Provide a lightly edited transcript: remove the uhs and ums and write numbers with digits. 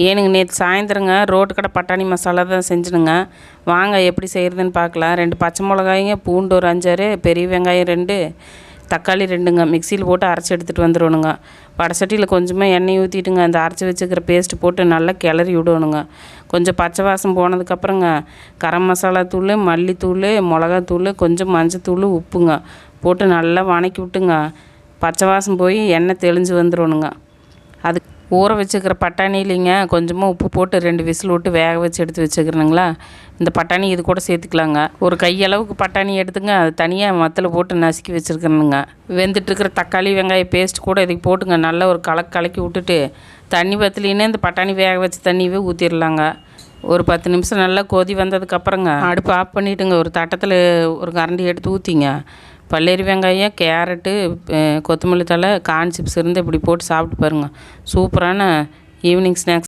ஏனுங்க நேற்று சாயந்தரங்க ரோட்டு கடை பட்டாணி மசாலா தான் செஞ்சுனுங்க. வாங்க எப்படி செய்கிறதுன்னு பார்க்கலாம். 2 பச்சை மிளகாய்ங்க, பூண்டு ஒரு 5 6, பெரிய வெங்காயம் 2, தக்காளி 2ங்க மிக்சியில் போட்டு அரைச்சி எடுத்துகிட்டு வந்துடணுங்க. வடசட்டியில் கொஞ்சமாக எண்ணெய் ஊற்றிட்டுங்க அந்த அரைச்சி வச்சுக்கிற பேஸ்ட்டு போட்டு நல்லா கிளறி விடணுங்க. கொஞ்சம் பச்சை வாசம் போனதுக்கப்புறங்க கரம் மசாலா தூள், மல்லித்தூள், மிளகாத்தூள், கொஞ்சம் மஞ்சத்தூள், உப்புங்க போட்டு நல்லா வணக்கி விட்டுங்க. பச்சை வாசம் போய் எண்ணெய் தெளிஞ்சு வந்துடணுங்க. அது ஊற வச்சுக்கிற பட்டாணி இல்லைங்க, கொஞ்சமாக உப்பு போட்டு 2 விசில் விட்டு வேக வச்சு எடுத்து வச்சுக்கிறேனுங்களா. இந்த பட்டாணி இது கூட சேர்த்துக்கலாங்க. ஒரு கையளவுக்கு பட்டாணி எடுத்துங்க, அது தனியாக மத்தில் போட்டு நசுக்கி வச்சுருக்கணுங்க. வெந்துட்டுருக்கிற தக்காளி வெங்காய பேஸ்ட் கூட இதுக்கு போட்டுங்க நல்லா ஒரு கலக்கி விட்டுட்டு தண்ணி பத்தலின்னு இந்த பட்டாணி வேக வச்சு தண்ணியவே ஊற்றிடலாங்க. ஒரு 10 நிமிஷம் நல்லா கொதி வந்ததுக்கப்புறங்க அடுப்பு ஆஃப் பண்ணிவிட்டுங்க. ஒரு தட்டத்தில் ஒரு கரண்டி எடுத்து ஊற்றிங்க. பல்லேரி வெங்காயம், கேரட்டு, கொத்தமல்லி தழை, கார்ன் சிப்ஸ் இருந்து இப்படி போட்டு சாப்பிட்டு பாருங்கள். சூப்பரான ஈவினிங் ஸ்நாக்ஸ்.